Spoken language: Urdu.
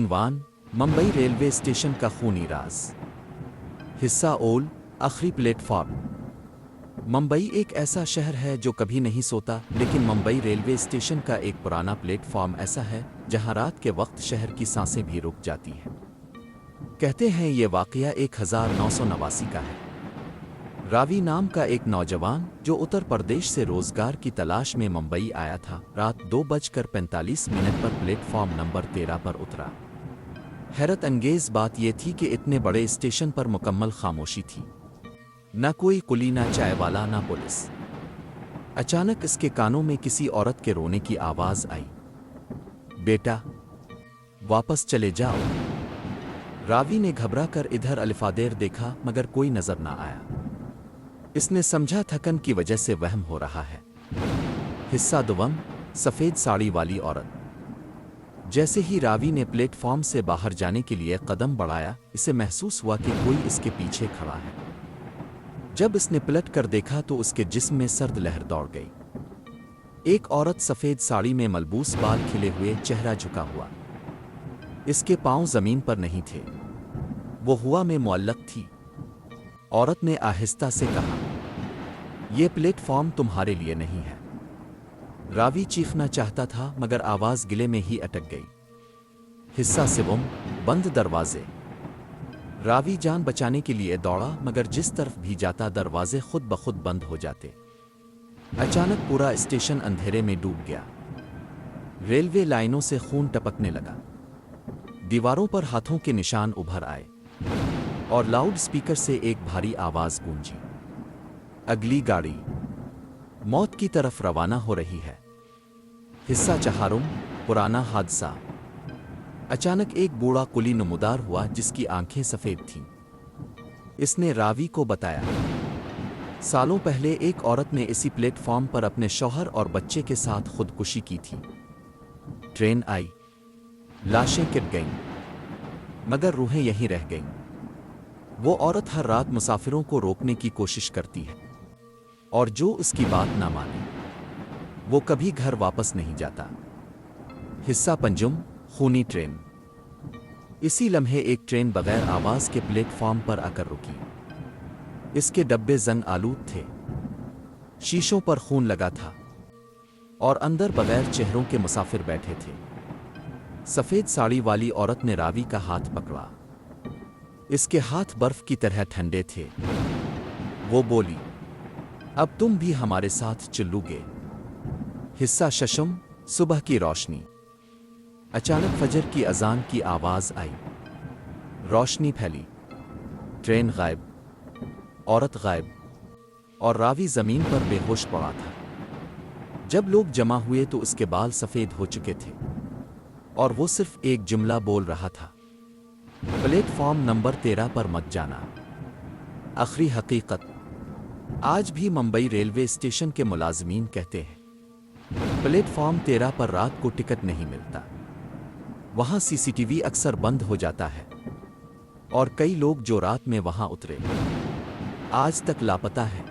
عنوان: ممبئی ریلوے اسٹیشن کا خونی راز۔ حصہ اول: آخری پلیٹ فارم۔ ممبئی ایک ایسا شہر ہے جو کبھی نہیں سوتا، لیکن ممبئی ریلوے اسٹیشن کا ایک پرانا پلیٹ فارم ایسا ہے جہاں رات کے وقت شہر کی سانسیں بھی رک جاتی ہیں۔ کہتے ہیں یہ واقعہ 1989 کا ہے۔ راوی نام کا ایک نوجوان جو اتر پردیش سے روزگار کی تلاش میں ممبئی آیا تھا، رات 2:45 پر پلیٹ فارم نمبر 13 پر اترا۔ حیرت انگیز بات یہ تھی کہ اتنے بڑے اسٹیشن پر مکمل خاموشی تھی، نہ کوئی کلی، نہ چائے والا، نہ پولیس۔ اچانک اس کے کانوں میں کسی عورت کے رونے کی آواز آئی، بیٹا واپس چلے جاؤ۔ راوی نے گھبرا کر ادھر الفادیر دیکھا مگر کوئی نظر نہ آیا۔ اس نے سمجھا تھکن کی وجہ سے وہم ہو رہا ہے۔ حصہ دوم: سفید ساڑی والی عورت۔ جیسے ہی راوی نے پلیٹ فارم سے باہر جانے کے لیے قدم بڑھایا، اسے محسوس ہوا کہ کوئی اس کے پیچھے کھڑا ہے۔ جب اس نے پلٹ کر دیکھا تو اس کے جسم میں سرد لہر دوڑ گئی۔ ایک عورت سفید ساڑی میں ملبوس، بال کھلے ہوئے، چہرہ جھکا ہوا۔ اس کے پاؤں زمین پر نہیں تھے، وہ ہوا میں معلق تھی۔ عورت نے آہستہ سے کہا، یہ پلیٹ فارم تمہارے لیے نہیں ہے۔ راوی چیخنا چاہتا تھا مگر آواز گلے میں ہی اٹک گئی۔ حصہ سوم: بند دروازے۔ راوی جان بچانے کے لیے دوڑا مگر جس طرف بھی جاتا دروازے خود بخود بند ہو جاتے۔ اچانک پورا اسٹیشن اندھیرے میں ڈوب گیا۔ ریلوے لائنوں سے خون ٹپکنے لگا، دیواروں پر ہاتھوں کے نشان ابھر آئے، اور لاؤڈ سپیکر سے ایک بھاری آواز گونجی، اگلی گاڑی موت کی طرف روانہ ہو رہی ہے۔ حصہ چہارم: پرانا حادثہ۔ اچانک ایک بوڑھا کلی نمودار ہوا جس کی آنکھیں سفید تھیں۔ اس نے راوی کو بتایا، سالوں پہلے ایک عورت نے اسی پلیٹ فارم پر اپنے شوہر اور بچے کے ساتھ خودکشی کی تھی۔ ٹرین آئی، لاشیں کٹ گئیں، مگر روحیں یہیں رہ گئیں۔ وہ عورت ہر رات مسافروں کو روکنے کی کوشش کرتی ہے، اور جو اس کی بات نہ مانے وہ کبھی گھر واپس نہیں جاتا۔ حصہ پنجم: خونی ٹرین۔ اسی لمحے ایک ٹرین بغیر آواز کے پلیٹ فارم پر آ کر رکی۔ اس کے ڈبے زنگ آلود تھے، شیشوں پر خون لگا تھا، اور اندر بغیر چہروں کے مسافر بیٹھے تھے۔ سفید ساڑی والی عورت نے راوی کا ہاتھ پکڑا۔ اس کے ہاتھ برف کی طرح ٹھنڈے تھے۔ وہ بولی، اب تم بھی ہمارے ساتھ چلو گے۔ حصہ ششم: صبح کی روشنی۔ اچانک فجر کی اذان کی آواز آئی، روشنی پھیلی، ٹرین غائب، عورت غائب، اور راوی زمین پر بے ہوش پڑا تھا۔ جب لوگ جمع ہوئے تو اس کے بال سفید ہو چکے تھے، اور وہ صرف ایک جملہ بول رہا تھا، پلیٹ فارم نمبر 13 پر مت جانا۔ آخری حقیقت: آج بھی ممبئی ریلوے اسٹیشن کے ملازمین کہتے ہیں، پلیٹ فارم 13 پر رات کو ٹکٹ نہیں ملتا۔ وہاں CCTV اکثر بند ہو جاتا ہے، اور کئی لوگ جو رات میں وہاں اترے آج تک لاپتہ ہیں۔